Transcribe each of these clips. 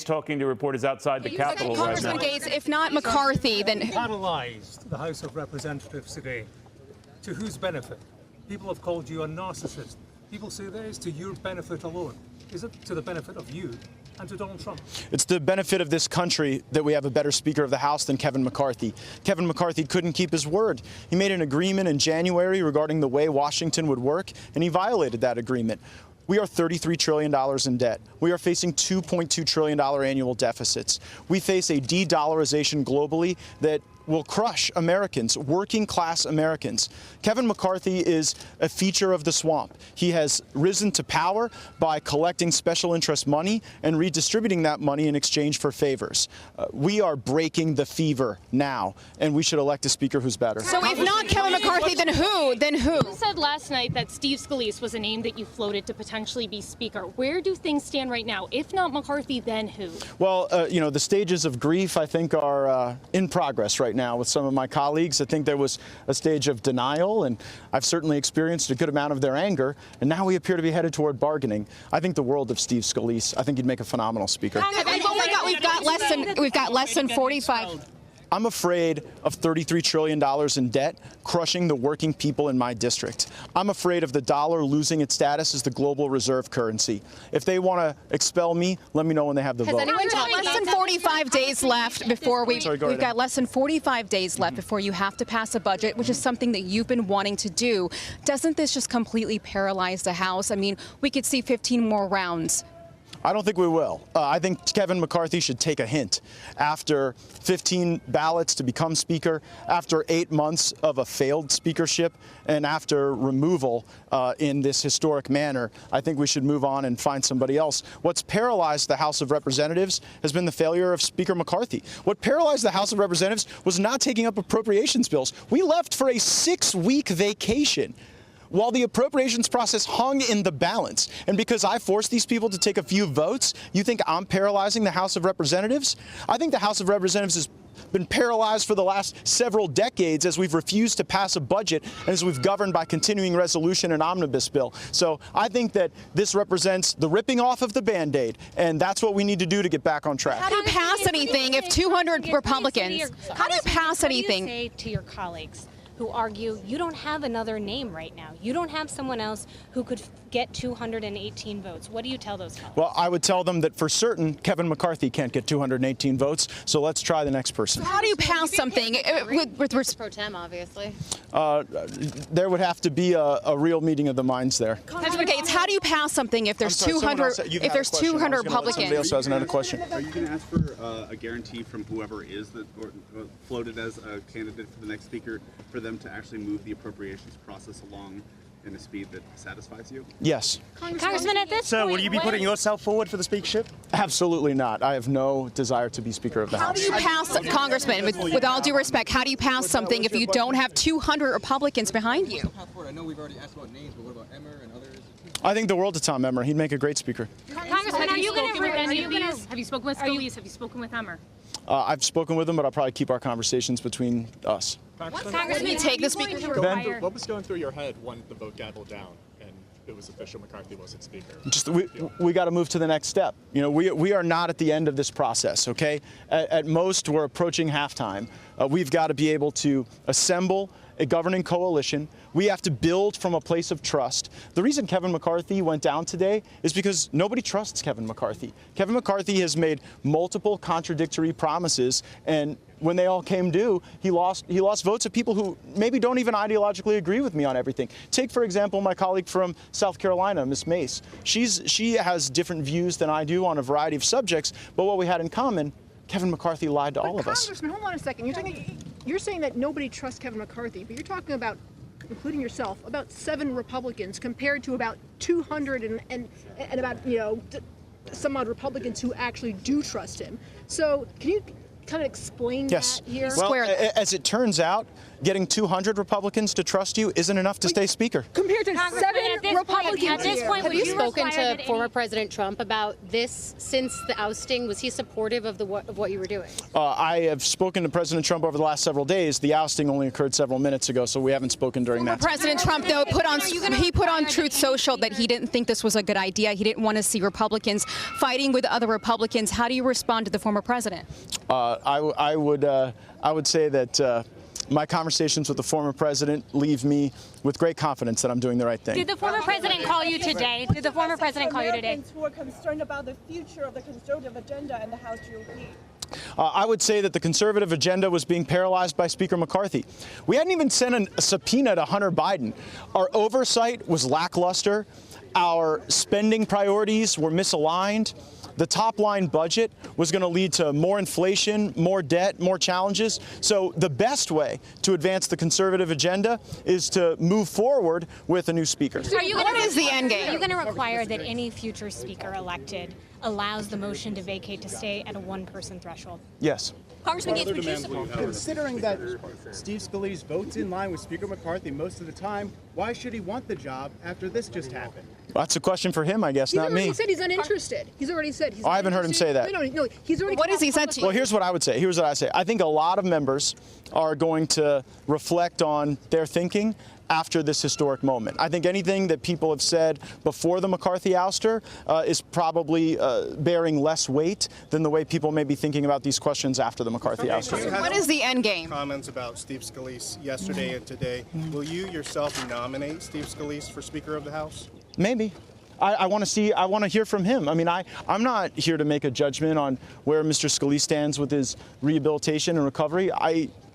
Talking to reporters outside the Capitol right now. Congressman Gaetz, if not McCarthy, then Paralyzed the House of Representatives today. To whose benefit? People have called you a narcissist. People say that it's to your benefit alone. Is it to the benefit of you and to Donald Trump? It's the benefit of this country that we have a better Speaker of the House than Kevin McCarthy. Kevin McCarthy couldn't keep his word. He made an agreement in January regarding the way Washington would work, and he violated that agreement. We are $33 trillion in debt. We are facing $2.2 trillion annual deficits. We face a de-dollarization globally that will crush Americans, working-class Americans. Kevin McCarthy is a feature of the swamp. He has risen to power by collecting special interest money and redistributing that money in exchange for favors. We are breaking the fever now, and we should elect a speaker who's better. so if not Kevin McCarthy, then who? Then who? You said last night that Steve Scalise was a name that you floated to potentially be Speaker. Where do things stand right now? If not McCarthy, then who? Well, you know, the stages of grief, I think, are in progress right now with some of my colleagues. I think there was a stage of denial, and I've certainly experienced a good amount of their anger, and now we appear to be headed toward bargaining. I think the world of Steve Scalise. I think he'd make a phenomenal speaker. We've got less than 45. I'm afraid of $33 trillion in debt crushing the working people in my district. I'm afraid of the dollar losing its status as the global reserve currency. If they want to expel me, let me know when they have the vote. We've got less than 45 days left before we've got less than 45 days left before you have to pass a budget, which is something that you've been wanting to do. Doesn't this just completely paralyze the House? I mean, we could see 15 more rounds. I don't think we will. I think Kevin McCarthy should take a hint. After 15 ballots to become Speaker, after 8 months of a failed speakership, and after removal in this historic manner, I think we should move on and find somebody else. What's paralyzed the House of Representatives has been the failure of Speaker McCarthy. What paralyzed the House of Representatives was not taking up appropriations bills. We left for a 6-week vacation while the appropriations process hung in the balance. And because I forced these people to take a few votes, you think I'm paralyzing the House of Representatives? I think the House of Representatives has been paralyzed for the last several decades as we've refused to pass a budget and as we've governed by continuing resolution and omnibus bill. So I think that this represents the ripping off of the Band-Aid, and that's what we need to do to get back on track. How do you pass anything if 200 Republicans? How do you pass anything? What do you say to your colleagues who argue you don't have another name right now? You don't have someone else who could get 218 votes. What do you tell those colleagues? Well, I would tell them that for certain Kevin McCarthy can't get 218 votes, so let's try the next person. How do you pass something with pro tem, obviously? There would have to be a real meeting of the minds there. Congressman Gaetz, how do you pass something if there's 200 Republicans? Somebody else has another question. Are you going to ask for a guarantee from whoever is floated as a candidate for the next speaker for them to actually move the appropriations process along in a speed that satisfies you? Yes. Congressman, at this So point, will you be putting yourself forward for the speakership? Absolutely not. I have no desire to be Speaker of the House. How do you pass, Congressman, with all due respect, how do you pass something if you don't have 200 Republicans behind you? I know we've already asked about names, but what about Emmer and others? I think the world of Tom Emmer. He'd make a great speaker. Congressman, have you spoken with any of these? Have you spoken with Scalise? Have you spoken with Emmer? I've spoken with him, but I'll probably keep our conversations between us. Congressman, take the speaker. Ben, what was going through your head when the vote gabbled down and it was official McCarthy wasn't Speaker? just we got to move to the next step. You know, we are not at the end of this process, okay? At most, we're approaching halftime. We've got to be able to assemble a governing coalition. We have to build from a place of trust. The reason Kevin McCarthy went down today is because nobody trusts Kevin McCarthy. Kevin McCarthy has made multiple contradictory promises, and when they all came due, he lost votes of people who maybe don't even ideologically agree with me on everything. Take, for example, my colleague from South Carolina, Ms. Mace. She has different views than I do on a variety of subjects, but what we had in common, Kevin McCarthy lied to all of us. Congressman, hold on a second. You're saying that nobody trusts Kevin McCarthy, but you're talking about, including yourself, about 7 Republicans compared to about 200 and about, some odd Republicans who actually do trust him. So can you kind of explain that here? Well, as it turns out, getting 200 Republicans to trust you isn't enough to stay Speaker. Compared to 7 Republicans. At this point, have would you you spoken require to that former President Trump about this since the ousting? Was he supportive of what you were doing? I have spoken to President Trump over the last several days. The ousting only occurred several minutes ago, so we haven't spoken during that time. President Trump, though, put on Truth Social that he didn't think this was a good idea. He didn't want to see Republicans fighting with other Republicans. How do you respond to the former president? I would say that my conversations with the former president leave me with great confidence that I'm doing the right thing. Did the former president call you today? Did the former president call you today? Americans who are concerned about the future of the conservative agenda in the House GOP. I would say that the conservative agenda was being paralyzed by Speaker McCarthy. We hadn't even sent a subpoena to Hunter Biden. Our oversight was lackluster. Our spending priorities were misaligned. The top-line budget was going to lead to more inflation, more debt, more challenges. So the best way to advance the conservative agenda is to move forward with a new speaker. What is the end game? Are you going to require that any future speaker elected allows the motion to vacate to stay at a one-person threshold? Yes. Congressman Gaetz, Considering that Steve Scalise votes in line with Speaker McCarthy most of the time, why should he want the job after this just happened? Well, that's a question for him, I guess, not me. He said he's uninterested. He's already said he's I haven't heard him say that. No, he's already. What has he said to you? Well, here's what I would say. Here's what I say. I think a lot of members are going to reflect on their thinking after this historic moment. I think anything that people have said before the McCarthy ouster is probably bearing less weight than the way people may be thinking about these questions after the McCarthy ouster. What is the end game? Comments about Steve Scalise yesterday and today. Will you yourself nominate Steve Scalise for Speaker of the House? Maybe. I want to hear from him. I mean, I'm not here to make a judgment on where Mr. Scalise stands with his rehabilitation and recovery.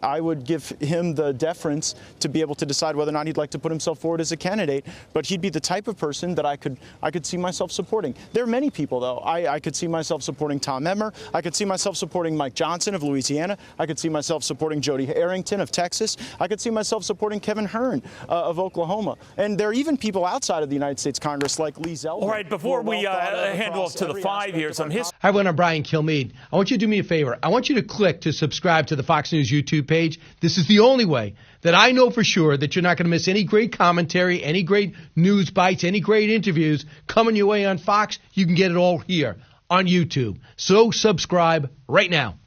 I would give him the deference to be able to decide whether or not he'd like to put himself forward as a candidate, but he'd be the type of person that I could see myself supporting. There are many people, though. I could see myself supporting Tom Emmer. I could see myself supporting Mike Johnson of Louisiana. I could see myself supporting Jody Arrington of Texas. I could see myself supporting Kevin Hearn of Oklahoma. And there are even people outside of the United States Congress like Lee Zeldin. All right, before we hand off to the five here, some history. Hi, everyone. I'm Brian Kilmeade. I want you to do me a favor. I want you to click to subscribe to the Fox News YouTube page. This is the only way that I know for sure that you're not going to miss any great commentary, any great news bites, any great interviews coming your way on Fox. You can get it all here on YouTube. So subscribe right now.